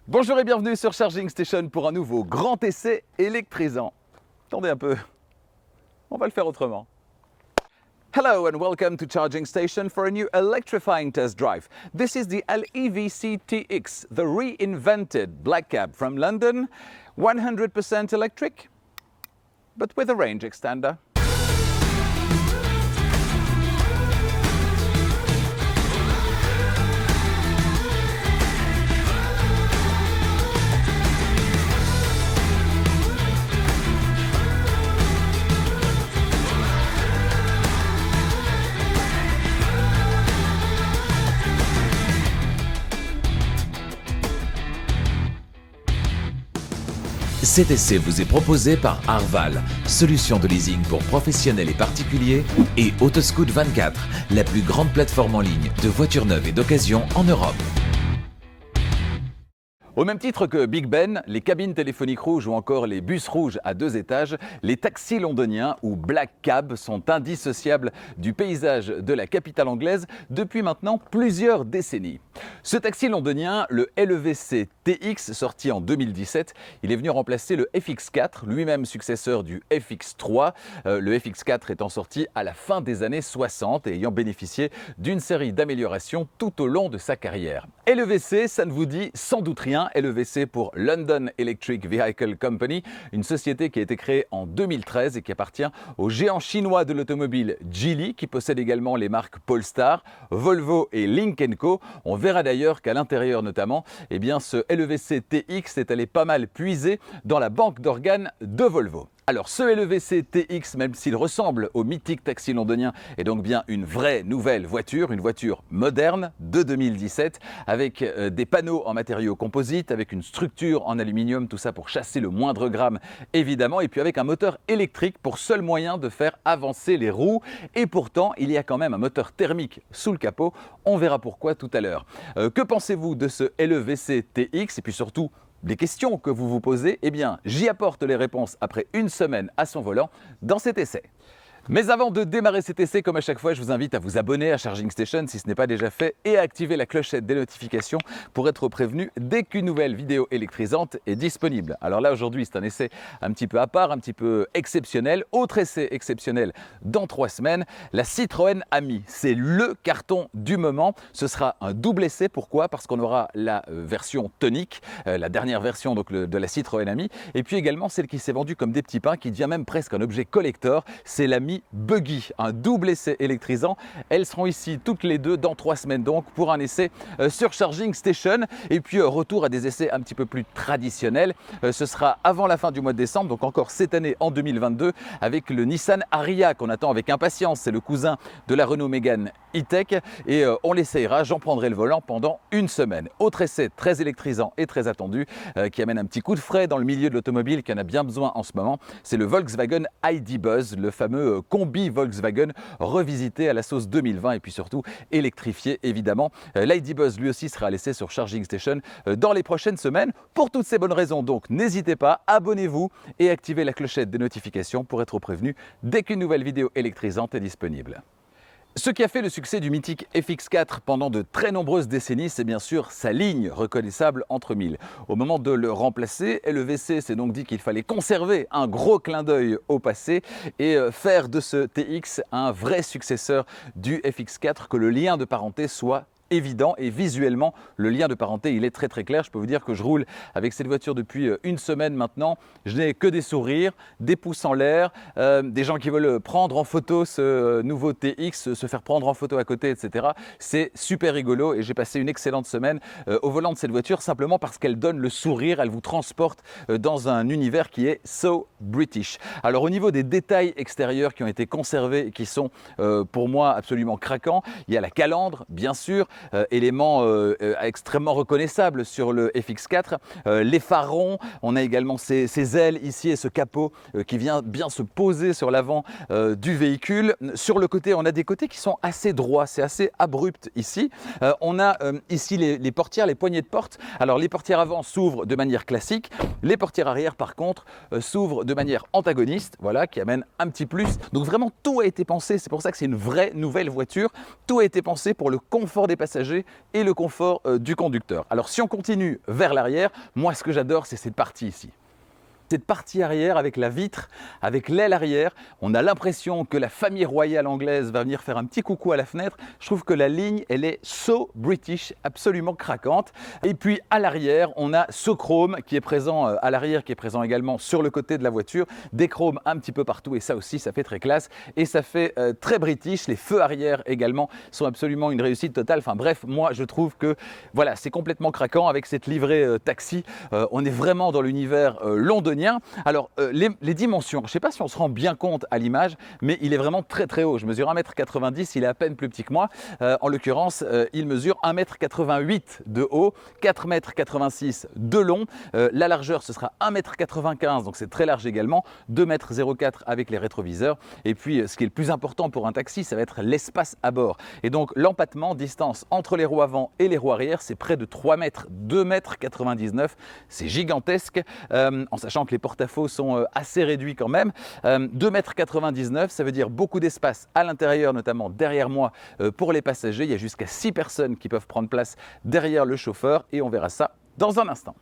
Bonjour et bienvenue sur Charging Station pour un nouveau grand essai électrisant. Attendez un peu, on va le faire autrement. Hello and welcome to Charging Station for a new electrifying test drive. This is the LEVC TX, the reinvented black cab from London, 100% electric, but with a range extender. Cet essai vous est proposé par Arval, solution de leasing pour professionnels et particuliers, et Autoscout 24, la plus grande plateforme en ligne de voitures neuves et d'occasion en Europe. Au même titre que Big Ben, les cabines téléphoniques rouges ou encore les bus rouges à 2 étages, les taxis londoniens ou Black Cab sont indissociables du paysage de la capitale anglaise depuis maintenant plusieurs décennies. Ce taxi londonien, le LEVC TX, sorti en 2017, il est venu remplacer le FX4, lui-même successeur du FX3, le FX4 étant sorti à la fin des années 60 et ayant bénéficié d'une série d'améliorations tout au long de sa carrière. LEVC, ça ne vous dit sans doute rien. LEVC pour London Electric Vehicle Company, une société qui a été créée en 2013 et qui appartient au géant chinois de l'automobile Geely, qui possède également les marques Polestar, Volvo et Lynk & Co. On verra d'ailleurs qu'à l'intérieur notamment, eh bien, ce LEVC TX est allé pas mal puiser dans la banque d'organes de Volvo. Alors ce LEVC TX, même s'il ressemble au mythique taxi londonien, est donc bien une vraie nouvelle voiture, une voiture moderne de 2017, avec des panneaux en matériaux composites, avec une structure en aluminium, tout ça pour chasser le moindre gramme évidemment, et puis avec un moteur électrique pour seul moyen de faire avancer les roues. Et pourtant, il y a quand même un moteur thermique sous le capot, on verra pourquoi tout à l'heure. Que pensez-vous de ce LEVC TX et puis surtout, des questions que vous vous posez, eh bien, j'y apporte les réponses après une semaine à son volant dans cet essai. Mais avant de démarrer cet essai, comme à chaque fois, je vous invite à vous abonner à Charging Station si ce n'est pas déjà fait et à activer la clochette des notifications pour être prévenu dès qu'une nouvelle vidéo électrisante est disponible. Alors là, aujourd'hui, c'est un essai un petit peu à part, un petit peu exceptionnel. Autre essai exceptionnel dans 3 semaines, la Citroën Ami. C'est le carton du moment. Ce sera un double essai. Pourquoi? Parce qu'on aura la version tonique, la dernière version donc, de la Citroën Ami, et puis également celle qui s'est vendue comme des petits pains, qui devient même presque un objet collector. C'est l'Ami Buggy, un double essai électrisant. Elles seront ici toutes les deux dans 3 semaines donc pour un essai sur Charging Station. Et puis retour à des essais un petit peu plus traditionnels. Ce sera avant la fin du mois de décembre, donc encore cette année en 2022, avec le Nissan Ariya qu'on attend avec impatience. C'est le cousin de la Renault Mégane E-Tech et on l'essayera. J'en prendrai le volant pendant une semaine. Autre essai très électrisant et très attendu qui amène un petit coup de frais dans le milieu de l'automobile qui en a bien besoin en ce moment. C'est le Volkswagen ID Buzz, le fameux combi Volkswagen revisité à la sauce 2020 et puis surtout électrifié évidemment. L'ID Buzz lui aussi sera laissé sur Charging Station dans les prochaines semaines. Pour toutes ces bonnes raisons donc, n'hésitez pas, abonnez-vous et activez la clochette des notifications pour être prévenu dès qu'une nouvelle vidéo électrisante est disponible. Ce qui a fait le succès du mythique FX4 pendant de très nombreuses décennies, c'est bien sûr sa ligne reconnaissable entre mille. Au moment de le remplacer, LEVC s'est donc dit qu'il fallait conserver un gros clin d'œil au passé et faire de ce TX un vrai successeur du FX4, que le lien de parenté soit évident et visuellement le lien de parenté il est très très clair. Je peux vous dire que je roule avec cette voiture depuis une semaine maintenant, je n'ai que des sourires, des pouces en l'air, des gens qui veulent prendre en photo ce nouveau TX, se faire prendre en photo à côté, etc. C'est super rigolo et j'ai passé une excellente semaine au volant de cette voiture simplement parce qu'elle donne le sourire, elle vous transporte dans un univers qui est so British. Alors au niveau des détails extérieurs qui ont été conservés et qui sont pour moi absolument craquants, il y a la calandre bien sûr, élément extrêmement reconnaissable sur le FX4, les phares, on a également ces ailes ici et ce capot qui vient bien se poser sur l'avant du véhicule. Sur le côté, on a des côtés qui sont assez droits, c'est assez abrupt ici. On a ici les portières, les poignées de porte. Alors les portières avant s'ouvrent de manière classique, les portières arrière par contre s'ouvrent de manière antagoniste, voilà, qui amène un petit plus. Donc vraiment tout a été pensé, c'est pour ça que c'est une vraie nouvelle voiture. Tout a été pensé pour le confort des passagers passagers et le confort du conducteur. Alors si on continue vers l'arrière, moi ce que j'adore c'est cette partie ici. Cette partie arrière avec la vitre, avec l'aile arrière, on a l'impression que la famille royale anglaise va venir faire un petit coucou à la fenêtre. Je trouve que la ligne, elle est so British, absolument craquante. Et puis à l'arrière, on a ce chrome qui est présent à l'arrière, qui est présent également sur le côté de la voiture. Des chromes un petit peu partout et ça aussi, ça fait très classe et ça fait très British. Les feux arrière également sont absolument une réussite totale. Enfin bref, moi je trouve que voilà, c'est complètement craquant avec cette livrée taxi. On est vraiment dans l'univers londonien. Alors, les dimensions, je ne sais pas si on se rend bien compte à l'image, mais il est vraiment très très haut. Je mesure 1,90 m, il est à peine plus petit que moi. En l'occurrence, il mesure 1,88 m de haut, 4,86 m de long. La largeur, ce sera 1,95 m, donc c'est très large également, 2,04 m avec les rétroviseurs. Et puis, ce qui est le plus important pour un taxi, ça va être l'espace à bord. Et donc, l'empattement, distance entre les roues avant et les roues arrière, c'est près de 3 mètres, 2,99 m. C'est gigantesque, en sachant que les porte-à-faux sont assez réduits quand même. 2,99 m, ça veut dire beaucoup d'espace à l'intérieur, notamment derrière moi pour les passagers. Il y a jusqu'à 6 personnes qui peuvent prendre place derrière le chauffeur et on verra ça dans un instant.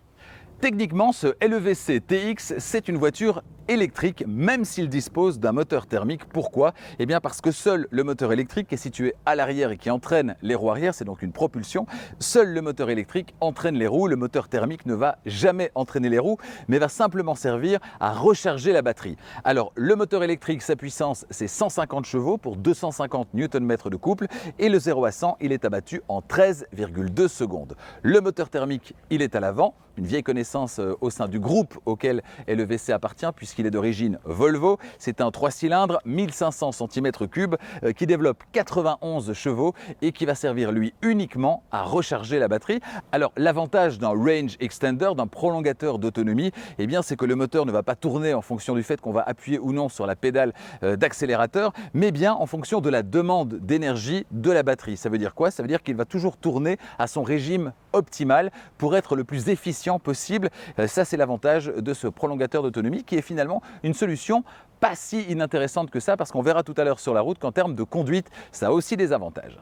Techniquement, ce LEVC TX, c'est une voiture électrique, même s'il dispose d'un moteur thermique. Pourquoi? Eh bien parce que seul le moteur électrique est situé à l'arrière et qui entraîne les roues arrière, c'est donc une propulsion. Seul le moteur électrique entraîne les roues, le moteur thermique ne va jamais entraîner les roues, mais va simplement servir à recharger la batterie. Alors le moteur électrique, sa puissance, c'est 150 chevaux pour 250 Nm de couple et le 0 à 100, il est abattu en 13,2 secondes. Le moteur thermique, il est à l'avant, une vieille connaissance au sein du groupe auquel LEVC appartient puisqu'il est d'origine Volvo. C'est un 3 cylindres 1500 cm3 qui développe 91 chevaux et qui va servir lui uniquement à recharger la batterie. Alors l'avantage d'un range extender, d'un prolongateur d'autonomie, eh bien c'est que le moteur ne va pas tourner en fonction du fait qu'on va appuyer ou non sur la pédale d'accélérateur, mais bien en fonction de la demande d'énergie de la batterie. Ça veut dire quoi? Ça veut dire qu'il va toujours tourner à son régime optimal pour être le plus efficient possible. Ça, c'est l'avantage de ce prolongateur d'autonomie qui est finalement une solution pas si inintéressante que ça parce qu'on verra tout à l'heure sur la route qu'en termes de conduite, ça a aussi des avantages.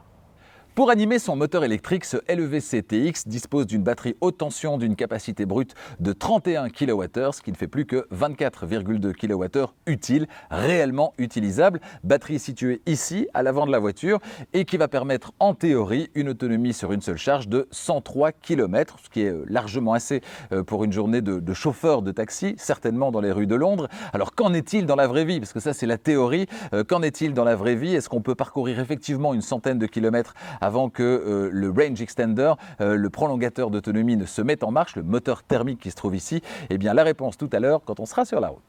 Pour animer son moteur électrique, ce LEVC TX dispose d'une batterie haute tension d'une capacité brute de 31 kWh, ce qui ne fait plus que 24,2 kWh utiles, réellement utilisables. Batterie située ici, à l'avant de la voiture, et qui va permettre en théorie une autonomie sur une seule charge de 103 km, ce qui est largement assez pour une journée de chauffeur de taxi, certainement dans les rues de Londres. Alors qu'en est-il dans la vraie vie? Parce que ça c'est la théorie. Qu'en est-il dans la vraie vie? Est-ce qu'on peut parcourir effectivement une centaine de kilomètres avant que le range extender, le prolongateur d'autonomie ne se mette en marche, le moteur thermique qui se trouve ici? Eh bien la réponse tout à l'heure quand on sera sur la route.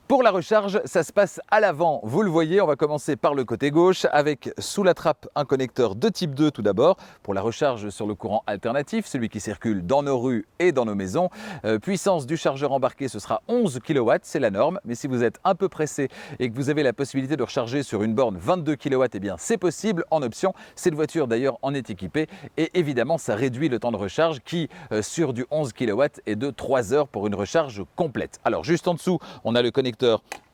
Pour la recharge, ça se passe à l'avant, vous le voyez, on va commencer par le côté gauche avec sous la trappe un connecteur de type 2 tout d'abord pour la recharge sur le courant alternatif, celui qui circule dans nos rues et dans nos maisons. Puissance du chargeur embarqué, ce sera 11 kW, c'est la norme, mais si vous êtes un peu pressé et que vous avez la possibilité de recharger sur une borne 22 kW, eh bien c'est possible en option. Cette voiture d'ailleurs en est équipée et évidemment ça réduit le temps de recharge qui sur du 11 kW est de 3 heures pour une recharge complète. Alors juste en dessous, on a le connecteur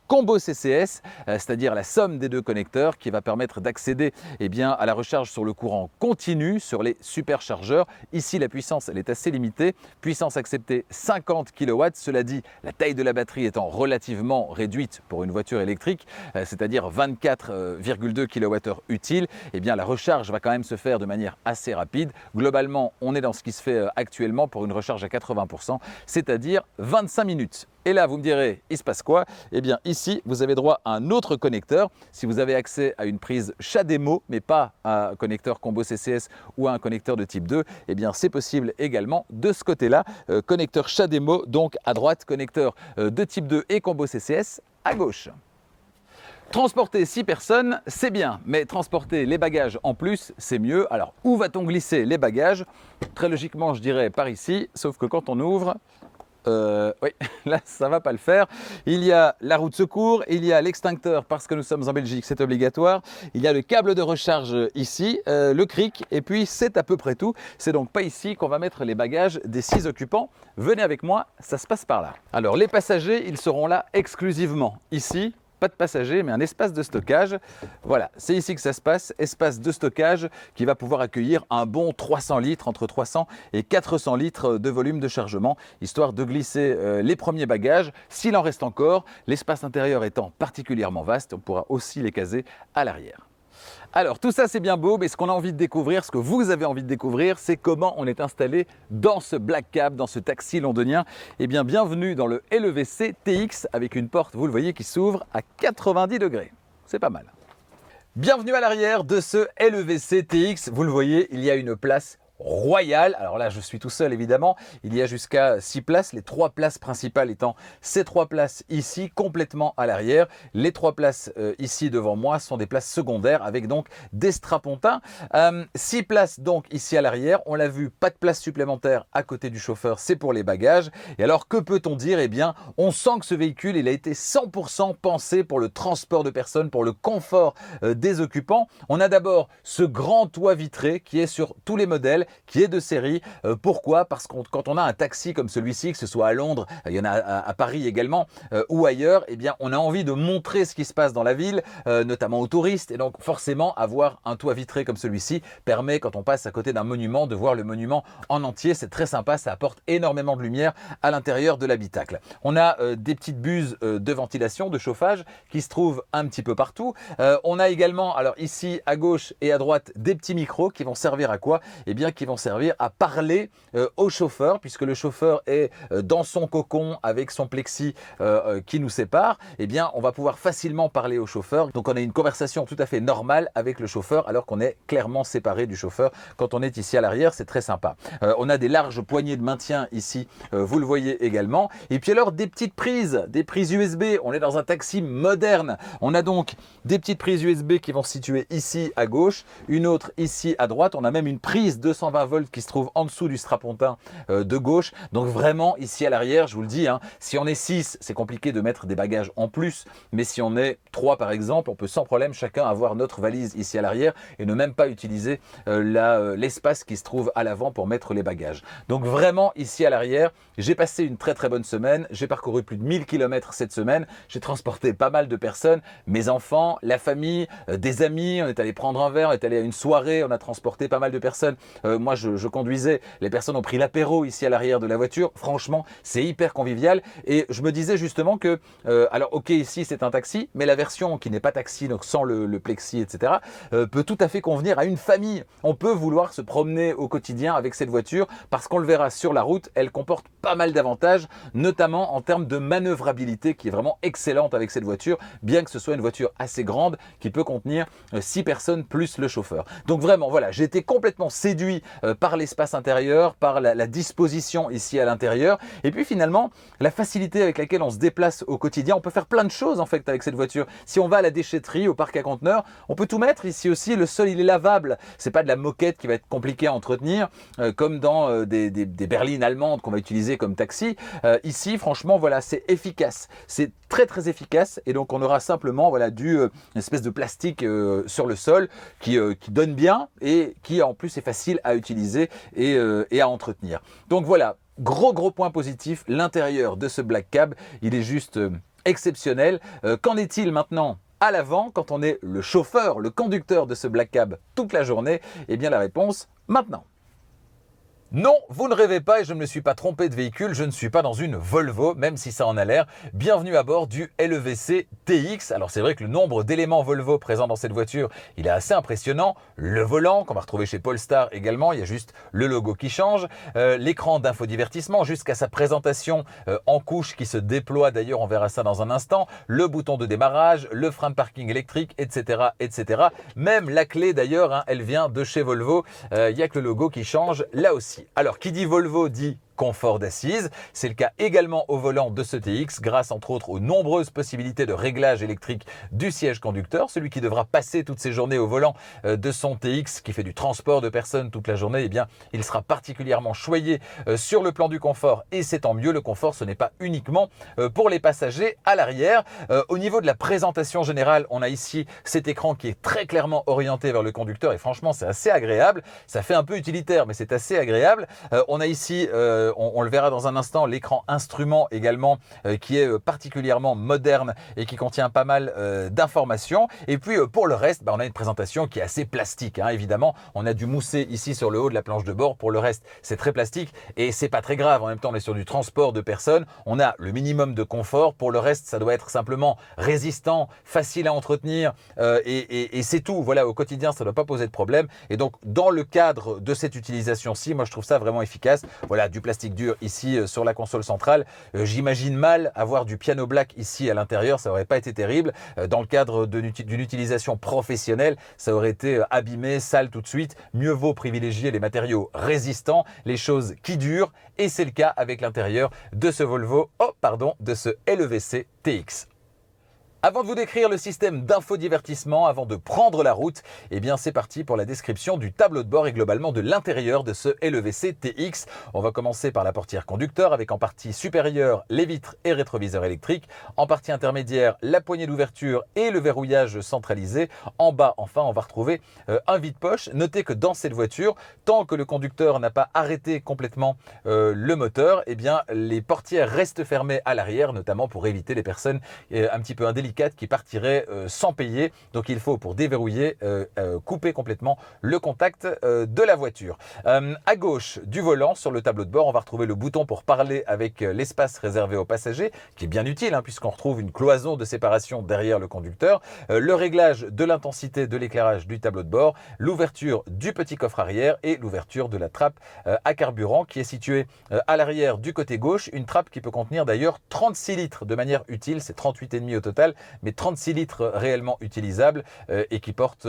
combo CCS, c'est-à-dire la somme des deux connecteurs qui va permettre d'accéder à la recharge sur le courant continu sur les superchargeurs. Ici, la puissance elle est assez limitée, puissance acceptée 50 kW. Cela dit, la taille de la batterie étant relativement réduite pour une voiture électrique, c'est-à-dire 24,2 kWh utiles, eh bien la recharge va quand même se faire de manière assez rapide. Globalement, on est dans ce qui se fait actuellement pour une recharge à 80%, c'est-à-dire 25 minutes. Et là, vous me direz, il se passe quoi? Eh bien, ici, vous avez droit à un autre connecteur. Si vous avez accès à une prise CHAdeMO, mais pas à un connecteur combo CCS ou à un connecteur de type 2, eh bien, c'est possible également de ce côté-là. Connecteur CHAdeMO, donc à droite, connecteur de type 2 et combo CCS à gauche. Transporter 6 personnes, c'est bien, mais transporter les bagages en plus, c'est mieux. Alors, où va-t-on glisser les bagages? Très logiquement, je dirais par ici, sauf que quand on ouvre, oui, là ça va pas le faire. Il y a la roue de secours, il y a l'extincteur parce que nous sommes en Belgique, c'est obligatoire. Il y a le câble de recharge ici, le cric et puis c'est à peu près tout. C'est donc pas ici qu'on va mettre les bagages des 6 occupants. Venez avec moi, ça se passe par là. Alors les passagers, ils seront là exclusivement ici pas de passagers, mais un espace de stockage. Voilà, c'est ici que ça se passe, espace de stockage qui va pouvoir accueillir un bon 300 litres, entre 300 et 400 litres de volume de chargement, histoire de glisser les premiers bagages, s'il en reste encore, l'espace intérieur étant particulièrement vaste, on pourra aussi les caser à l'arrière. Alors tout ça c'est bien beau, mais ce qu'on a envie de découvrir, ce que vous avez envie de découvrir, c'est comment on est installé dans ce Black Cab, dans ce taxi londonien. Eh bien bienvenue dans le LEVC TX avec une porte, vous le voyez, qui s'ouvre à 90 degrés. C'est pas mal. Bienvenue à l'arrière de ce LEVC TX. Vous le voyez, il y a une place royale. Alors là, je suis tout seul évidemment. Il y a jusqu'à 6 places, les 3 places principales étant ces 3 places ici, complètement à l'arrière. Les 3 places ici devant moi sont des places secondaires avec donc des strapontins. 6 places donc ici à l'arrière. On l'a vu, pas de place supplémentaire à côté du chauffeur, c'est pour les bagages. Et alors, que peut-on dire? Eh bien, on sent que ce véhicule, il a été 100% pensé pour le transport de personnes, pour le confort des occupants. On a d'abord ce grand toit vitré qui est sur tous les modèles, qui est de série. Pourquoi? Parce que quand on a un taxi comme celui-ci, que ce soit à Londres, il y en a à Paris également, ou ailleurs, eh bien, on a envie de montrer ce qui se passe dans la ville, notamment aux touristes. Et donc, forcément, avoir un toit vitré comme celui-ci permet, quand on passe à côté d'un monument, de voir le monument en entier. C'est très sympa, ça apporte énormément de lumière à l'intérieur de l'habitacle. On a des petites buses de ventilation, de chauffage, qui se trouvent un petit peu partout. On a également, alors ici, à gauche et à droite, des petits micros qui vont servir à quoi? Eh bien, qui vont servir à parler au chauffeur, puisque le chauffeur est dans son cocon avec son plexi qui nous sépare. Eh bien, on va pouvoir facilement parler au chauffeur. Donc, on a une conversation tout à fait normale avec le chauffeur, alors qu'on est clairement séparé du chauffeur. Quand on est ici à l'arrière, c'est très sympa. On a des larges poignées de maintien ici, vous le voyez également. Et puis alors, des petites prises, des prises USB. On est dans un taxi moderne. On a donc des petites prises USB qui vont se situer ici à gauche, une autre ici à droite. On a même une prise 220 volts qui se trouve en dessous du strapontin de gauche. Donc vraiment, ici à l'arrière, je vous le dis, hein, si on est 6, c'est compliqué de mettre des bagages en plus. Mais si on est 3 par exemple, on peut sans problème chacun avoir notre valise ici à l'arrière et ne même pas utiliser l'espace qui se trouve à l'avant pour mettre les bagages. Donc vraiment, ici à l'arrière, j'ai passé une très très bonne semaine. J'ai parcouru plus de 1000 km cette semaine. J'ai transporté pas mal de personnes, mes enfants, la famille, des amis. On est allé prendre un verre, on est allé à une soirée, on a transporté pas mal de personnes. Moi, je conduisais, les personnes ont pris l'apéro ici à l'arrière de la voiture. Franchement, c'est hyper convivial. Et je me disais justement que, alors ok, ici c'est un taxi, mais la version qui n'est pas taxi, donc sans le plexi, etc., peut tout à fait convenir à une famille. On peut vouloir se promener au quotidien avec cette voiture parce qu'on le verra sur la route, elle comporte pas mal d'avantages, notamment en termes de manœuvrabilité qui est vraiment excellente avec cette voiture, bien que ce soit une voiture assez grande qui peut contenir 6 personnes plus le chauffeur. Donc vraiment, voilà, j'ai été complètement séduit par l'espace intérieur, par la disposition ici à l'intérieur, et puis finalement la facilité avec laquelle on se déplace au quotidien. On peut faire plein de choses en fait avec cette voiture. Si on va à la déchetterie, au parc à conteneurs, on peut tout mettre ici aussi. Le sol il est lavable, c'est pas de la moquette qui va être compliquée à entretenir comme dans des berlines allemandes qu'on va utiliser comme taxi. Ici franchement voilà, c'est efficace, c'est très très efficace, et donc on aura simplement voilà une espèce de plastique sur le sol qui donne bien et qui en plus est facile à utiliser et à entretenir. Donc voilà, gros point positif, l'intérieur de ce Black Cab, il est juste exceptionnel. Qu'en est-il maintenant à l'avant quand on est le chauffeur, le conducteur de ce Black Cab toute la journée? Eh bien la réponse maintenant. Non, vous ne rêvez pas et je ne me suis pas trompé de véhicule, je ne suis pas dans une Volvo, même si ça en a l'air. Bienvenue à bord du LEVC TX. Alors c'est vrai que le nombre d'éléments Volvo présents dans cette voiture, il est assez impressionnant. Le volant, qu'on va retrouver chez Polestar également, il y a juste le logo qui change. L'écran d'infodivertissement jusqu'à sa présentation en couche qui se déploie, d'ailleurs on verra ça dans un instant. Le bouton de démarrage, le frein de parking électrique, etc. etc. Même la clé d'ailleurs, hein, elle vient de chez Volvo, il n'y a que le logo qui change là aussi. Alors, qui dit Volvo dit confort d'assise. C'est le cas également au volant de ce TX, grâce entre autres aux nombreuses possibilités de réglage électrique du siège conducteur. Celui qui devra passer toutes ses journées au volant de son TX, qui fait du transport de personnes toute la journée, eh bien, il sera particulièrement choyé sur le plan du confort, et c'est tant mieux. Le confort, ce n'est pas uniquement pour les passagers à l'arrière. Au niveau de la présentation générale, on a ici cet écran qui est très clairement orienté vers le conducteur, et franchement, c'est assez agréable. Ça fait un peu utilitaire, mais c'est assez agréable. On a ici on le verra dans un instant, l'écran instrument également qui est particulièrement moderne et qui contient pas mal d'informations. Et puis pour le reste, on a une présentation qui est assez plastique. Évidemment, on a du moussé ici sur le haut de la planche de bord. Pour le reste, c'est très plastique et c'est pas très grave. En même temps, on est sur du transport de personnes. On a le minimum de confort. Pour le reste, ça doit être simplement résistant, facile à entretenir et c'est tout. Voilà, au quotidien, ça ne doit pas poser de problème. Et donc, dans le cadre de cette utilisation-ci, moi, je trouve ça vraiment efficace. Voilà, du plastique dur ici sur la console centrale. J'imagine mal avoir du piano black ici à l'intérieur. Ça n'aurait pas été terrible. Dans le cadre d'une utilisation professionnelle, ça aurait été abîmé, sale tout de suite. Mieux vaut privilégier les matériaux résistants, les choses qui durent. Et c'est le cas avec l'intérieur de ce de ce LEVC TX. Avant de vous décrire le système d'infodivertissement, avant de prendre la route, c'est parti pour la description du tableau de bord et globalement de l'intérieur de ce LEVC TX. On va commencer par la portière conducteur avec en partie supérieure les vitres et rétroviseurs électriques, en partie intermédiaire la poignée d'ouverture et le verrouillage centralisé. En bas, enfin, on va retrouver un vide-poche. Notez que dans cette voiture, tant que le conducteur n'a pas arrêté complètement le moteur, les portières restent fermées à l'arrière, notamment pour éviter les personnes un petit peu indélicates qui partirait sans payer. Donc il faut, pour déverrouiller, couper complètement le contact de la voiture. À gauche du volant, sur le tableau de bord, on va retrouver le bouton pour parler avec l'espace réservé aux passagers, qui est bien utile puisqu'on retrouve une cloison de séparation derrière le conducteur. Le réglage de l'intensité de l'éclairage du tableau de bord, l'ouverture du petit coffre arrière et l'ouverture de la trappe à carburant qui est située à l'arrière du côté gauche. Une trappe qui peut contenir d'ailleurs 36 litres de manière utile, c'est 38,5 au total, mais 36 litres réellement utilisables et qui portent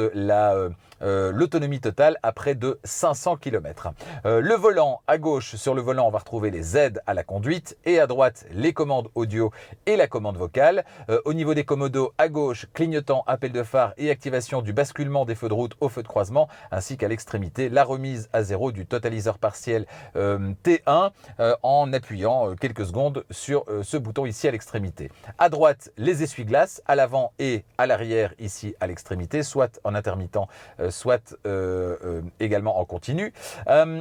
l'autonomie totale à près de 500 km. Le volant, à gauche, sur le volant, on va retrouver les aides à la conduite et à droite, les commandes audio et la commande vocale. Au niveau des commodos, à gauche, clignotant, appel de phare et activation du basculement des feux de route au feu de croisement, ainsi qu'à l'extrémité, la remise à zéro du totaliseur partiel T1 en appuyant quelques secondes sur ce bouton ici à l'extrémité. À droite, les essuie-glaces à l'avant et à l'arrière ici à l'extrémité, soit en intermittent, soit également en continu.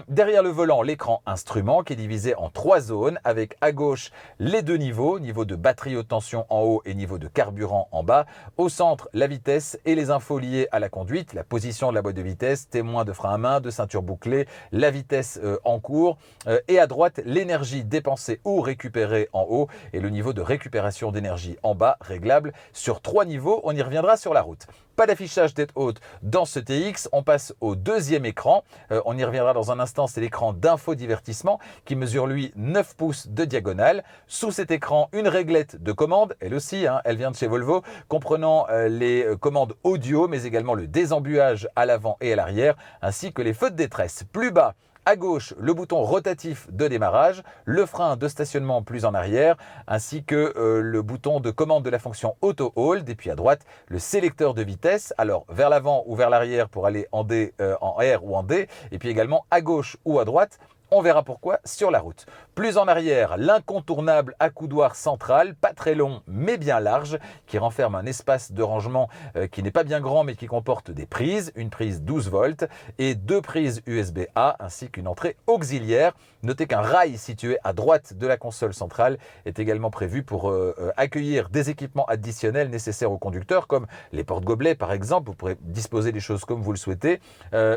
Derrière le volant, l'écran instrument qui est divisé en 3 zones avec à gauche les 2 niveaux, niveau de batterie haute tension en haut et niveau de carburant en bas. Au centre, la vitesse et les infos liées à la conduite, la position de la boîte de vitesse, témoin de frein à main, de ceinture bouclée, la vitesse en cours et à droite, l'énergie dépensée ou récupérée en haut et le niveau de récupération d'énergie en bas, réglable sur 3 niveaux. On y reviendra sur la route. Pas d'affichage tête haute dans ce TX. On passe au deuxième écran. On y reviendra dans un instant. C'est l'écran d'infodivertissement qui mesure lui 9 pouces de diagonale. Sous cet écran, une réglette de commande. Elle aussi, elle vient de chez Volvo, comprenant les commandes audio, mais également le désembuage à l'avant et à l'arrière, ainsi que les feux de détresse. Plus bas, à gauche, le bouton rotatif de démarrage, le frein de stationnement plus en arrière, ainsi que le bouton de commande de la fonction Auto Hold. Et puis à droite, le sélecteur de vitesse, alors vers l'avant ou vers l'arrière pour aller en D, en R ou en D. Et puis également à gauche ou à droite. On verra pourquoi sur la route. Plus en arrière, l'incontournable accoudoir central, pas très long mais bien large, qui renferme un espace de rangement qui n'est pas bien grand mais qui comporte des prises, une prise 12 volts et 2 prises USB-A ainsi qu'une entrée auxiliaire. Notez qu'un rail situé à droite de la console centrale est également prévu pour accueillir des équipements additionnels nécessaires au conducteur comme les porte-gobelets par exemple. Vous pourrez disposer des choses comme vous le souhaitez,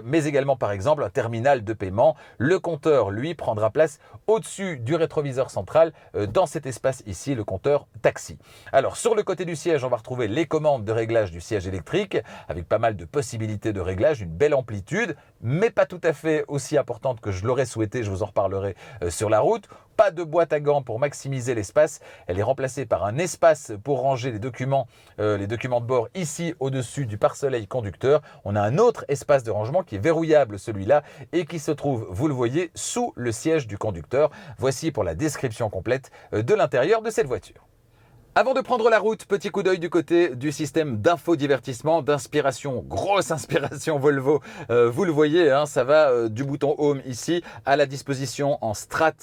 mais également par exemple un terminal de paiement. Le compteur lui prendra place au-dessus du rétroviseur central dans cet espace ici, le compteur taxi. Alors sur le côté du siège, on va retrouver les commandes de réglage du siège électrique avec pas mal de possibilités de réglage, une belle amplitude, mais pas tout à fait aussi importante que je l'aurais souhaité, je vous en reparlerai sur la route. Pas de boîte à gants pour maximiser l'espace, elle est remplacée par un espace pour ranger les documents de bord ici au-dessus du pare-soleil conducteur. On a un autre espace de rangement qui est verrouillable celui-là et qui se trouve, vous le voyez, sous le siège du conducteur. Voici pour la description complète de l'intérieur de cette voiture. Avant de prendre la route, petit coup d'œil du côté du système d'infodivertissement, d'inspiration, grosse inspiration Volvo. Vous le voyez, ça va du bouton Home ici à la disposition en Strat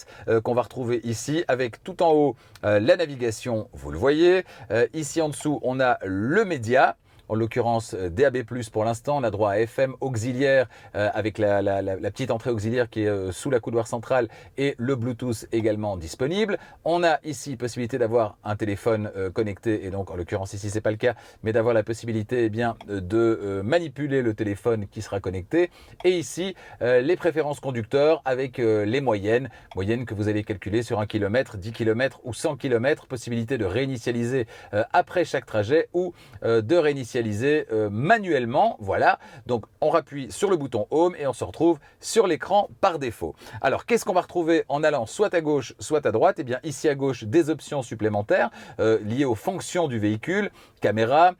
qu'on va retrouver ici avec tout en haut la navigation, vous le voyez. Ici en dessous, on a le média. en l'occurrence DAB+, pour l'instant. On a droit à FM auxiliaire avec la petite entrée auxiliaire qui est sous la coudoir centrale et le Bluetooth également disponible. On a ici possibilité d'avoir un téléphone connecté et donc en l'occurrence ici c'est pas le cas, mais d'avoir la possibilité eh bien, de manipuler le téléphone qui sera connecté. Et ici les préférences conducteurs avec les moyennes que vous allez calculer sur 1 km, 10 km ou 100 km, possibilité de réinitialiser après chaque trajet ou de réinitialiser manuellement. Voilà, donc on appuie sur le bouton Home et on se retrouve sur l'écran par défaut. Alors qu'est-ce qu'on va retrouver en allant soit à gauche soit à droite? Eh bien ici à gauche des options supplémentaires liées aux fonctions du véhicule, caméra,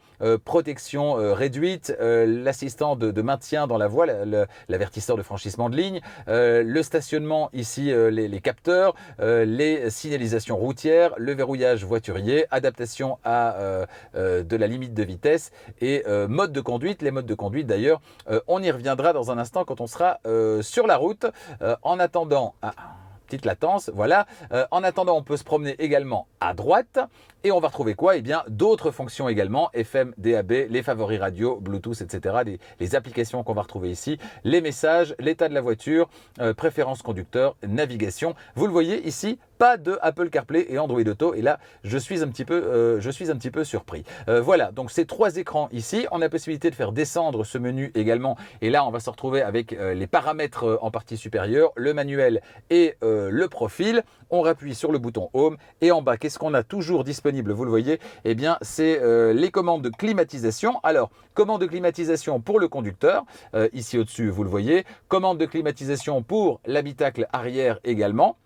protection réduite, l'assistant de maintien dans la voie, l'avertisseur de franchissement de ligne, le stationnement ici, les capteurs, les signalisations routières, le verrouillage voiturier, adaptation à de la limite de vitesse et mode de conduite. Les modes de conduite d'ailleurs, on y reviendra dans un instant quand on sera sur la route. En attendant... petite latence, voilà. En attendant, on peut se promener également à droite et on va retrouver quoi? Eh bien, d'autres fonctions également, FM, DAB, les favoris radio, Bluetooth, etc. Les applications qu'on va retrouver ici, les messages, l'état de la voiture, préférences conducteurs, navigation. Vous le voyez ici, pas de Apple CarPlay et Android Auto. Et là, je suis un petit peu surpris. Voilà, donc ces trois écrans ici. On a possibilité de faire descendre ce menu également. Et là, on va se retrouver avec les paramètres en partie supérieure, le manuel et le profil. On appuie sur le bouton Home et en bas, qu'est-ce qu'on a toujours disponible? Vous le voyez, eh bien, c'est les commandes de climatisation. Alors, commande de climatisation pour le conducteur, ici au-dessus, vous le voyez. Commande de climatisation pour l'habitacle arrière également.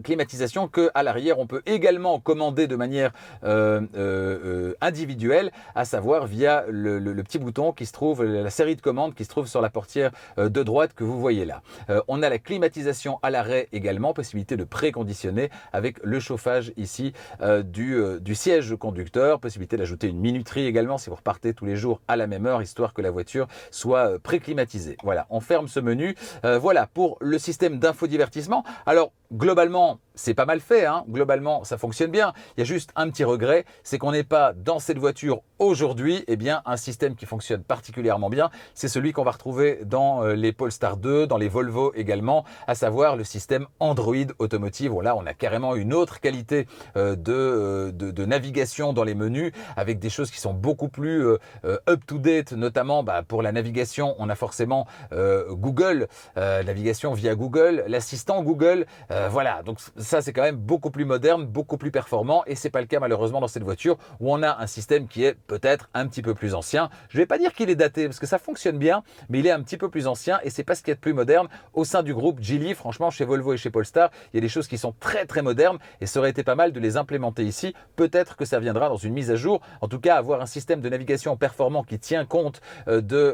Climatisation que à l'arrière on peut également commander de manière individuelle, à savoir via le petit bouton qui se trouve, la série de commandes qui se trouve sur la portière de droite que vous voyez là. On a la climatisation à l'arrêt également, possibilité de préconditionner avec le chauffage ici du siège conducteur, possibilité d'ajouter une minuterie également si vous repartez tous les jours à la même heure, histoire que la voiture soit pré-climatisée. Voilà, on ferme ce menu. Voilà pour le système d'infodivertissement. Alors globalement, c'est pas mal fait, hein. Globalement, ça fonctionne bien. Il y a juste un petit regret, c'est qu'on n'est pas dans cette voiture aujourd'hui, eh bien, un système qui fonctionne particulièrement bien. C'est celui qu'on va retrouver dans les Polestar 2, dans les Volvo également, à savoir le système Android Automotive. Voilà, on a carrément une autre qualité de navigation dans les menus, avec des choses qui sont beaucoup plus up-to-date, notamment pour la navigation. On a forcément Google, navigation via Google, l'assistant Google. Voilà, donc ça c'est quand même beaucoup plus moderne, beaucoup plus performant et c'est pas le cas malheureusement dans cette voiture où on a un système qui est peut-être un petit peu plus ancien. Je vais pas dire qu'il est daté parce que ça fonctionne bien, mais il est un petit peu plus ancien et c'est pas ce qu'il y a de plus moderne au sein du groupe Geely. Franchement, chez Volvo et chez Polestar, il y a des choses qui sont très très modernes et ça aurait été pas mal de les implémenter ici. Peut-être que ça viendra dans une mise à jour. En tout cas, avoir un système de navigation performant qui tient compte des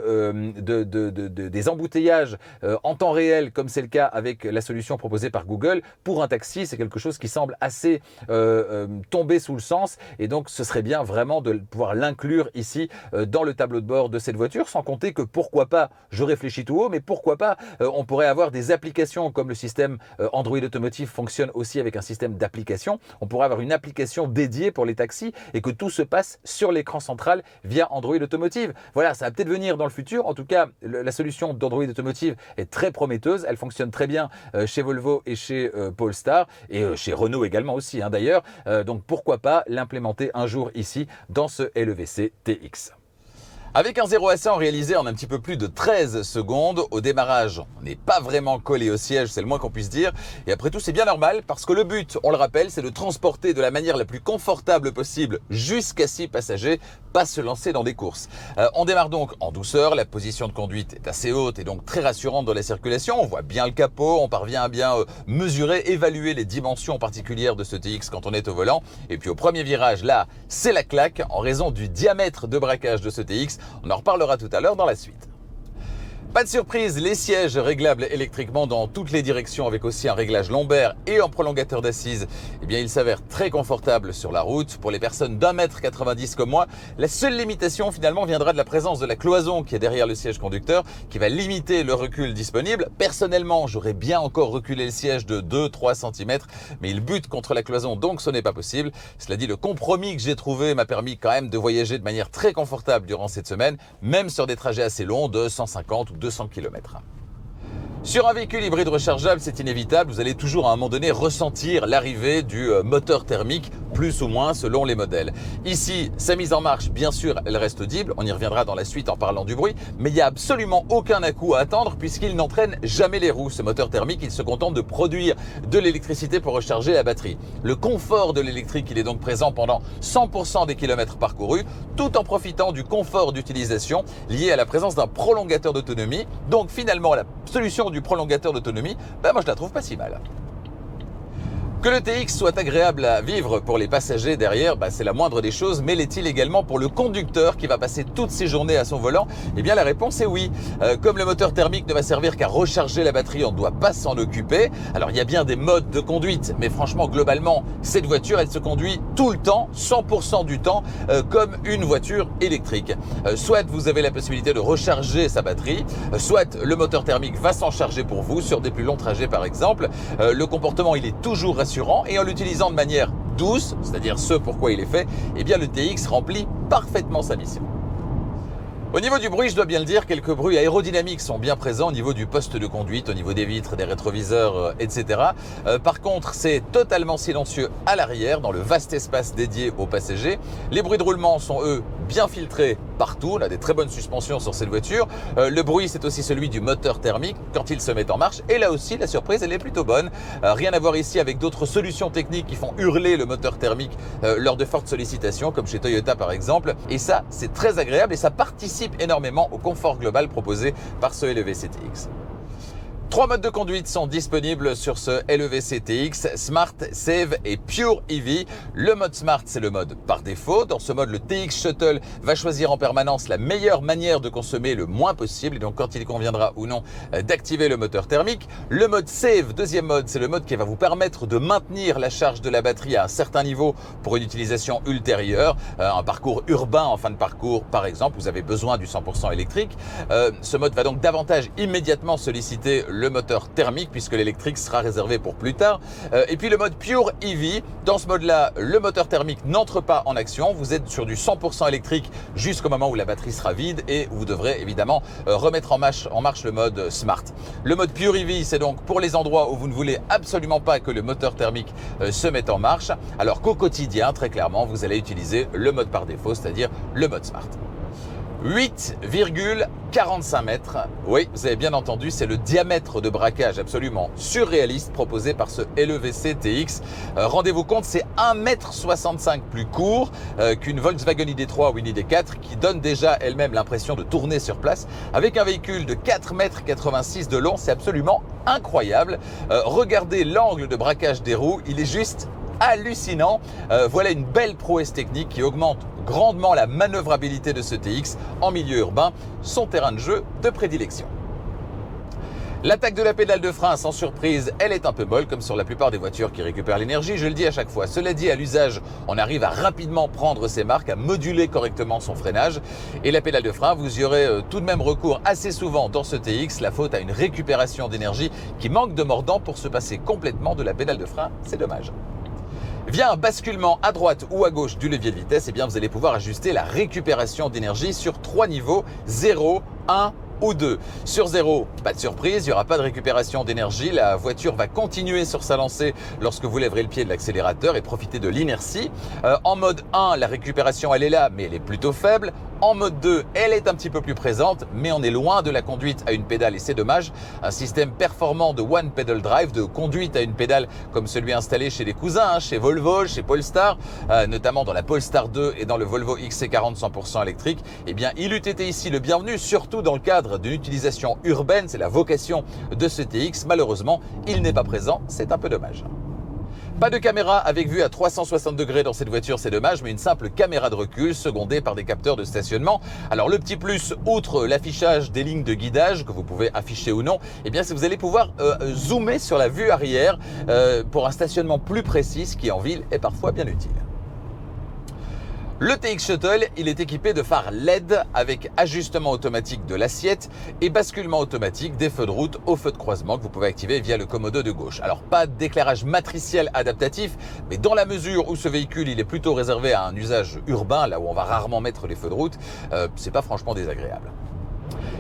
embouteillages en temps réel, comme c'est le cas avec la solution proposée par Google. Pour un taxi, c'est quelque chose qui semble assez tomber sous le sens et donc ce serait bien vraiment de pouvoir l'inclure ici dans le tableau de bord de cette voiture, sans compter que pourquoi pas, je réfléchis tout haut, mais pourquoi pas on pourrait avoir des applications comme le système Android Automotive fonctionne aussi avec un système d'application. On pourrait avoir une application dédiée pour les taxis et que tout se passe sur l'écran central via Android Automotive. Voilà, ça va peut-être venir dans le futur. En tout cas, la solution d'Android Automotive est très prometteuse. Elle fonctionne très bien chez Volvo et chez Polestar et chez Renault également aussi d'ailleurs. Donc pourquoi pas l'implémenter un jour ici dans ce LEVC TX. Avec un 0 à 100 réalisé en un petit peu plus de 13 secondes, au démarrage, on n'est pas vraiment collé au siège, c'est le moins qu'on puisse dire. Et après tout, c'est bien normal parce que le but, on le rappelle, c'est de transporter de la manière la plus confortable possible jusqu'à 6 passagers, pas se lancer dans des courses. On démarre donc en douceur, la position de conduite est assez haute et donc très rassurante dans la circulation. On voit bien le capot, on parvient à bien mesurer, évaluer les dimensions particulières de ce TX quand on est au volant. Et puis au premier virage, là, c'est la claque en raison du diamètre de braquage de ce TX. On en reparlera tout à l'heure dans la suite. Pas de surprise, les sièges réglables électriquement dans toutes les directions avec aussi un réglage lombaire et un prolongateur d'assises, eh bien ils s'avèrent très confortables sur la route. Pour les personnes d'1,90 m comme moi, la seule limitation finalement viendra de la présence de la cloison qui est derrière le siège conducteur, qui va limiter le recul disponible. Personnellement, j'aurais bien encore reculé le siège de 2-3 cm, mais il bute contre la cloison, donc ce n'est pas possible. Cela dit, le compromis que j'ai trouvé m'a permis quand même de voyager de manière très confortable durant cette semaine, même sur des trajets assez longs de 150 ou 200 km. Sur un véhicule hybride rechargeable, c'est inévitable, vous allez toujours à un moment donné ressentir l'arrivée du moteur thermique, plus ou moins selon les modèles. Ici, sa mise en marche, bien sûr, elle reste audible, on y reviendra dans la suite en parlant du bruit, mais il n'y a absolument aucun à-coup à attendre puisqu'il n'entraîne jamais les roues. Ce moteur thermique, il se contente de produire de l'électricité pour recharger la batterie. Le confort de l'électrique, il est donc présent pendant 100% des kilomètres parcourus, tout en profitant du confort d'utilisation lié à la présence d'un prolongateur d'autonomie. Donc finalement, la solution du prolongateur d'autonomie, moi je la trouve pas si mal. Que le TX soit agréable à vivre pour les passagers derrière, c'est la moindre des choses, mais l'est-il également pour le conducteur qui va passer toutes ses journées à son volant? Eh bien la réponse est oui. Comme le moteur thermique ne va servir qu'à recharger la batterie, on ne doit pas s'en occuper. Alors il y a bien des modes de conduite, mais franchement globalement, cette voiture elle se conduit tout le temps, 100% du temps, comme une voiture électrique. Soit vous avez la possibilité de recharger sa batterie, soit le moteur thermique va s'en charger pour vous sur des plus longs trajets par exemple. Le comportement il est toujours rassurant. Et en l'utilisant de manière douce, c'est-à-dire ce pourquoi il est fait, eh bien le TX remplit parfaitement sa mission. Au niveau du bruit, je dois bien le dire, quelques bruits aérodynamiques sont bien présents au niveau du poste de conduite, au niveau des vitres, des rétroviseurs, etc. Par contre, c'est totalement silencieux à l'arrière, dans le vaste espace dédié aux passagers. Les bruits de roulement sont, eux, bien filtrés partout. On a des très bonnes suspensions sur cette voiture. Le bruit, c'est aussi celui du moteur thermique quand il se met en marche. Et là aussi, la surprise, elle est plutôt bonne. Rien à voir ici avec d'autres solutions techniques qui font hurler le moteur thermique lors de fortes sollicitations, comme chez Toyota par exemple. Et ça, c'est très agréable et ça participe énormément au confort global proposé par ce LEV CTX. 3 modes de conduite sont disponibles sur ce LEV CTX, Smart, Save et Pure EV. Le mode Smart, c'est le mode par défaut. Dans ce mode, le TX Shuttle va choisir en permanence la meilleure manière de consommer le moins possible, et donc quand il conviendra ou non d'activer le moteur thermique. Le mode Save, deuxième mode, c'est le mode qui va vous permettre de maintenir la charge de la batterie à un certain niveau pour une utilisation ultérieure. Un parcours urbain en fin de parcours, par exemple, vous avez besoin du 100% électrique. Ce mode va donc davantage immédiatement solliciter le moteur thermique puisque l'électrique sera réservé pour plus tard. Et puis le mode Pure EV, dans ce mode-là, le moteur thermique n'entre pas en action. Vous êtes sur du 100% électrique jusqu'au moment où la batterie sera vide et vous devrez évidemment remettre en marche le mode Smart. Le mode Pure EV, c'est donc pour les endroits où vous ne voulez absolument pas que le moteur thermique se mette en marche, alors qu'au quotidien, très clairement, vous allez utiliser le mode par défaut, c'est-à-dire le mode Smart. 8,45 mètres. Oui, vous avez bien entendu, c'est le diamètre de braquage absolument surréaliste proposé par ce LEV CTX. Rendez-vous compte, c'est 1,65 m plus court qu'une Volkswagen ID3 ou une ID4 qui donne déjà elle-même l'impression de tourner sur place. Avec un véhicule de 4,86 m de long, c'est absolument incroyable. Regardez l'angle de braquage des roues, il est juste hallucinant. Voilà une belle prouesse technique qui augmente grandement la manœuvrabilité de ce TX en milieu urbain, son terrain de jeu de prédilection. L'attaque de la pédale de frein, sans surprise, elle est un peu molle, comme sur la plupart des voitures qui récupèrent l'énergie, je le dis à chaque fois. Cela dit, à l'usage, on arrive à rapidement prendre ses marques, à moduler correctement son freinage. Et la pédale de frein, vous y aurez tout de même recours assez souvent dans ce TX, la faute à une récupération d'énergie qui manque de mordant pour se passer complètement de la pédale de frein, c'est dommage. Via un basculement à droite ou à gauche du levier de vitesse, eh bien vous allez pouvoir ajuster la récupération d'énergie sur 3 niveaux, 0, 1 ou 2. Sur 0, pas de surprise, il n'y aura pas de récupération d'énergie. La voiture va continuer sur sa lancée lorsque vous lèverez le pied de l'accélérateur et profiter de l'inertie. En mode 1, la récupération elle est là, mais elle est plutôt faible. En mode 2, elle est un petit peu plus présente, mais on est loin de la conduite à une pédale et c'est dommage. Un système performant de One Pedal Drive, de conduite à une pédale comme celui installé chez les cousins, chez Volvo, chez Polestar, notamment dans la Polestar 2 et dans le Volvo XC40 100% électrique, eh bien il eût été ici le bienvenu, surtout dans le cadre d'une utilisation urbaine, c'est la vocation de ce TX. Malheureusement, il n'est pas présent, c'est un peu dommage. Pas de caméra avec vue à 360 degrés dans cette voiture, c'est dommage, mais une simple caméra de recul secondée par des capteurs de stationnement. Alors le petit plus, outre l'affichage des lignes de guidage que vous pouvez afficher ou non, eh bien c'est que vous allez pouvoir zoomer sur la vue arrière pour un stationnement plus précis, ce qui en ville est parfois bien utile. Le TX Shuttle, il est équipé de phares LED avec ajustement automatique de l'assiette et basculement automatique des feux de route aux feux de croisement que vous pouvez activer via le commodo de gauche. Alors pas d'éclairage matriciel adaptatif, mais dans la mesure où ce véhicule il est plutôt réservé à un usage urbain, là où on va rarement mettre les feux de route, c'est pas franchement désagréable.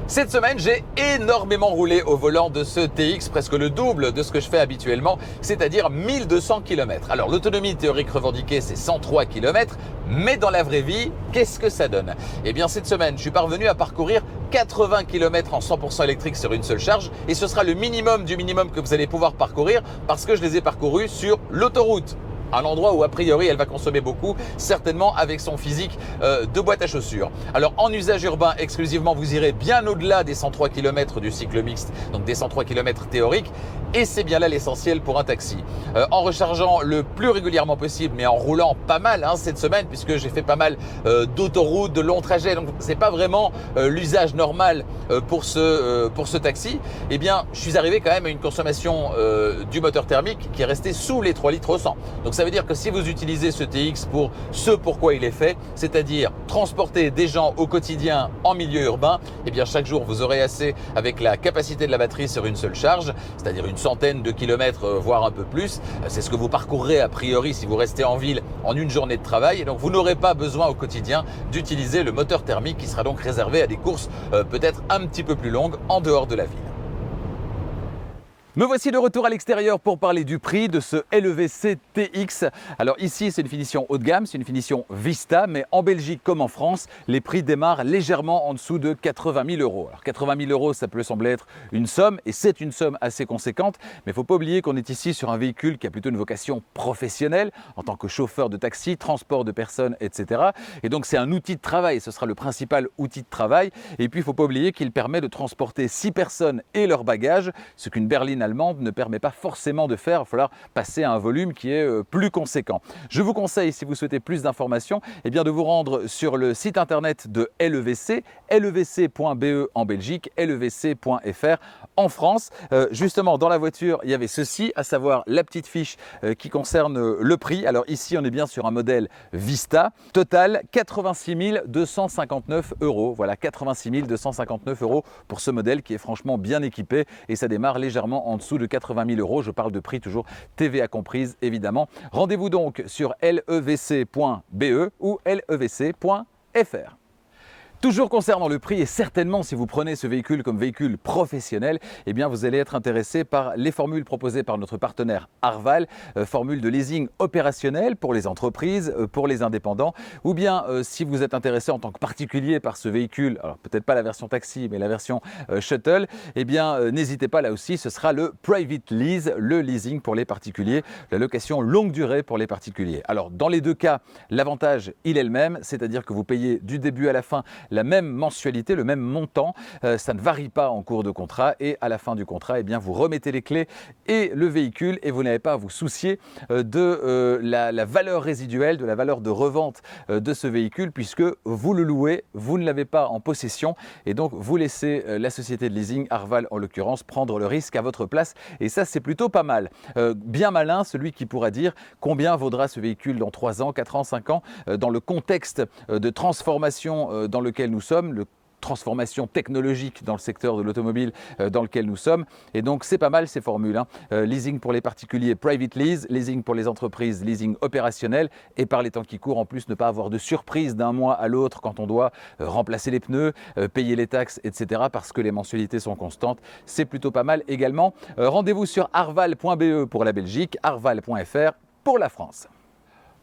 Cette semaine, j'ai énormément roulé au volant de ce TX, presque le double de ce que je fais habituellement, c'est-à-dire 1200 km. Alors l'autonomie théorique revendiquée, c'est 103 km, mais dans la vraie vie, qu'est-ce que ça donne? Eh bien cette semaine, je suis parvenu à parcourir 80 km en 100% électrique sur une seule charge, et ce sera le minimum du minimum que vous allez pouvoir parcourir parce que je les ai parcourus sur l'autoroute. Un endroit où a priori elle va consommer beaucoup, certainement avec son physique de boîte à chaussures. Alors en usage urbain exclusivement, vous irez bien au-delà des 103 km du cycle mixte, donc des 103 km théoriques, et c'est bien là l'essentiel pour un taxi. En rechargeant le plus régulièrement possible, mais en roulant pas mal cette semaine, puisque j'ai fait pas mal d'autoroutes, de longs trajets, donc c'est pas vraiment l'usage normal pour ce taxi, eh bien je suis arrivé quand même à une consommation du moteur thermique qui est restée sous les 3 litres au 100. Donc ça veut dire que si vous utilisez ce TX pour ce pourquoi il est fait, c'est-à-dire transporter des gens au quotidien en milieu urbain, eh bien chaque jour vous aurez assez avec la capacité de la batterie sur une seule charge, c'est-à-dire une centaine de kilomètres, voire un peu plus. C'est ce que vous parcourrez a priori si vous restez en ville en une journée de travail. Et donc vous n'aurez pas besoin au quotidien d'utiliser le moteur thermique qui sera donc réservé à des courses peut-être un petit peu plus longues en dehors de la ville. Me voici de retour à l'extérieur pour parler du prix de ce LEVC TX. Alors ici, c'est une finition haut de gamme, c'est une finition Vista, mais en Belgique comme en France, les prix démarrent légèrement en dessous de 80 000 euros. Alors 80 000 euros, ça peut sembler être une somme, et c'est une somme assez conséquente, mais il ne faut pas oublier qu'on est ici sur un véhicule qui a plutôt une vocation professionnelle, en tant que chauffeur de taxi, transport de personnes, etc. Et donc c'est un outil de travail, ce sera le principal outil de travail. Et puis il ne faut pas oublier qu'il permet de transporter 6 personnes et leurs bagages, ce qu'une berline allemande ne permet pas forcément de faire. Il va falloir passer à un volume qui est plus conséquent. Je vous conseille, si vous souhaitez plus d'informations, eh bien de vous rendre sur le site internet de LEVC, levc.be en Belgique, levc.fr en France. Justement, dans la voiture, il y avait ceci, à savoir la petite fiche qui concerne le prix. Alors ici, on est bien sur un modèle Vista. Total, 86 259 euros. Voilà, 86 259 euros pour ce modèle qui est franchement bien équipé, et ça démarre légèrement en dessous de 80 000 euros. Je parle de prix toujours TVA comprise, évidemment. Rendez-vous donc sur levc.be ou levc.fr. Toujours concernant le prix, et certainement si vous prenez ce véhicule comme véhicule professionnel, eh bien vous allez être intéressé par les formules proposées par notre partenaire Arval, formules de leasing opérationnel pour les entreprises, pour les indépendants, ou bien si vous êtes intéressé en tant que particulier par ce véhicule, alors peut-être pas la version taxi, mais la version shuttle, eh bien n'hésitez pas, là aussi, ce sera le private lease, le leasing pour les particuliers, la location longue durée pour les particuliers. Alors dans les deux cas, l'avantage il est le même, c'est-à-dire que vous payez du début à la fin la même mensualité, le même montant, ça ne varie pas en cours de contrat, et à la fin du contrat, eh bien, vous remettez les clés et le véhicule, et vous n'avez pas à vous soucier de la valeur résiduelle, de la valeur de revente de ce véhicule, puisque vous le louez, vous ne l'avez pas en possession, et donc vous laissez la société de leasing, Arval en l'occurrence, prendre le risque à votre place, et ça c'est plutôt pas mal. Bien malin celui qui pourra dire combien vaudra ce véhicule dans 3 ans, 4 ans, 5 ans, dans le contexte de transformation dans lequel nous sommes, transformation technologique dans le secteur de l'automobile dans lequel nous sommes. Et donc c'est pas mal ces formules. Leasing pour les particuliers, private lease, leasing pour les entreprises, leasing opérationnel, et par les temps qui courent en plus ne pas avoir de surprise d'un mois à l'autre quand on doit remplacer les pneus, payer les taxes, etc. parce que les mensualités sont constantes. C'est plutôt pas mal également. Rendez-vous sur arval.be pour la Belgique, arval.fr pour la France.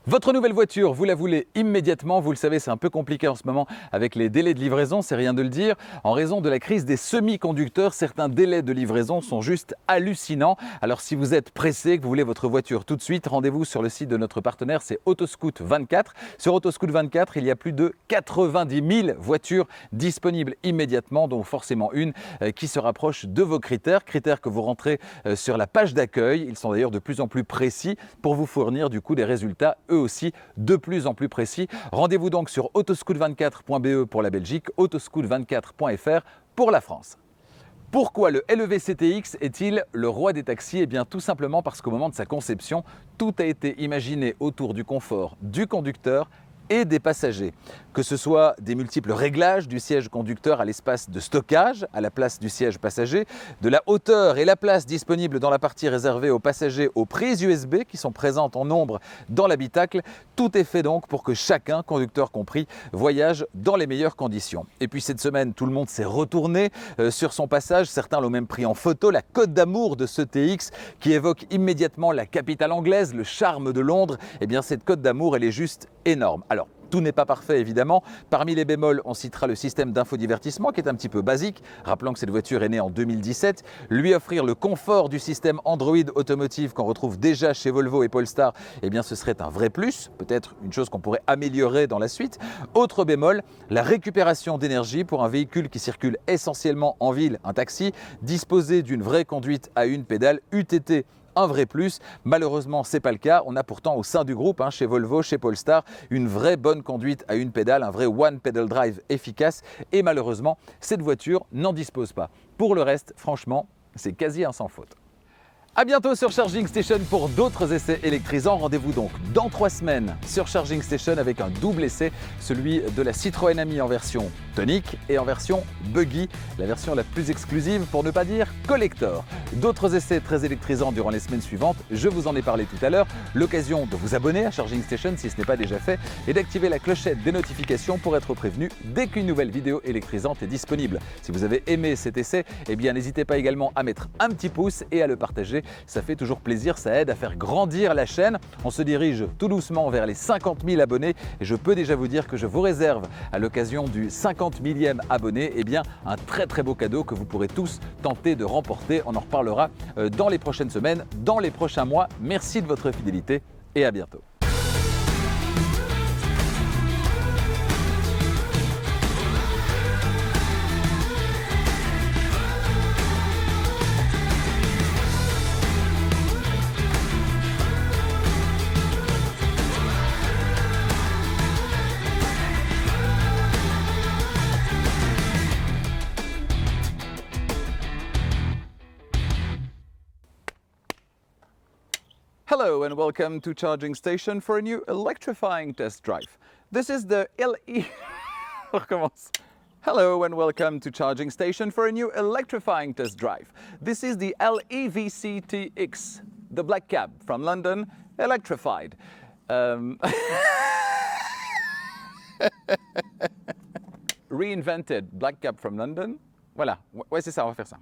Votre nouvelle voiture, vous la voulez immédiatement. Vous le savez, c'est un peu compliqué en ce moment avec les délais de livraison, c'est rien de le dire. En raison de la crise des semi-conducteurs, certains délais de livraison sont juste hallucinants. Alors si vous êtes pressé, que vous voulez votre voiture tout de suite, rendez-vous sur le site de notre partenaire, c'est Autoscout24. Sur Autoscout24, il y a plus de 90 000 voitures disponibles immédiatement, dont forcément une qui se rapproche de vos critères que vous rentrez sur la page d'accueil. Ils sont d'ailleurs de plus en plus précis pour vous fournir du coup des résultats eux aussi de plus en plus précis. Rendez-vous donc sur autoscout24.be pour la Belgique, autoscout24.fr pour la France. Pourquoi le LEV CTX est-il le roi des taxis? Eh bien tout simplement parce qu'au moment de sa conception, tout a été imaginé autour du confort du conducteur et des passagers. Que ce soit des multiples réglages du siège conducteur à l'espace de stockage à la place du siège passager, de la hauteur et la place disponible dans la partie réservée aux passagers aux prises USB qui sont présentes en nombre dans l'habitacle, tout est fait donc pour que chacun, conducteur compris, voyage dans les meilleures conditions. Et puis cette semaine, tout le monde s'est retourné sur son passage, certains l'ont même pris en photo, la cote d'amour de ce TX qui évoque immédiatement la capitale anglaise, le charme de Londres. Eh bien cette cote d'amour, elle est juste énorme. Alors, tout n'est pas parfait évidemment. Parmi les bémols, on citera le système d'infodivertissement qui est un petit peu basique. Rappelons que cette voiture est née en 2017. Lui offrir le confort du système Android Automotive qu'on retrouve déjà chez Volvo et Polestar, eh bien ce serait un vrai plus. Peut-être une chose qu'on pourrait améliorer dans la suite. Autre bémol, la récupération d'énergie pour un véhicule qui circule essentiellement en ville, un taxi, disposer d'une vraie conduite à une pédale eût été un vrai plus. Malheureusement, ce n'est pas le cas. On a pourtant au sein du groupe, chez Volvo, chez Polestar, une vraie bonne conduite à une pédale, un vrai one pedal drive efficace. Et malheureusement, cette voiture n'en dispose pas. Pour le reste, franchement, c'est quasi un sans faute. A bientôt sur Charging Station pour d'autres essais électrisants. Rendez-vous donc dans 3 semaines sur Charging Station avec un double essai, celui de la Citroën Ami en version tonique et en version buggy, la version la plus exclusive pour ne pas dire collector. D'autres essais très électrisants durant les semaines suivantes, je vous en ai parlé tout à l'heure. L'occasion de vous abonner à Charging Station si ce n'est pas déjà fait et d'activer la clochette des notifications pour être prévenu dès qu'une nouvelle vidéo électrisante est disponible. Si vous avez aimé cet essai, eh bien n'hésitez pas également à mettre un petit pouce et à le partager. Ça fait toujours plaisir, ça aide à faire grandir la chaîne. On se dirige tout doucement vers les 50 000 abonnés et je peux déjà vous dire que je vous réserve à l'occasion du 50 millième abonné, eh bien un très beau cadeau que vous pourrez tous tenter de remporter. On en reparlera dans les prochaines semaines, dans les prochains mois. Merci de votre fidélité et à bientôt. Hello and welcome to Charging Station for a new electrifying test drive. This is the Recommence. Hello and welcome to Charging Station for a new electrifying test drive. This is the LEVC TX, the black cab from London, electrified. Reinvented black cab from London. Voilà, ouais c'est ça, on va faire ça.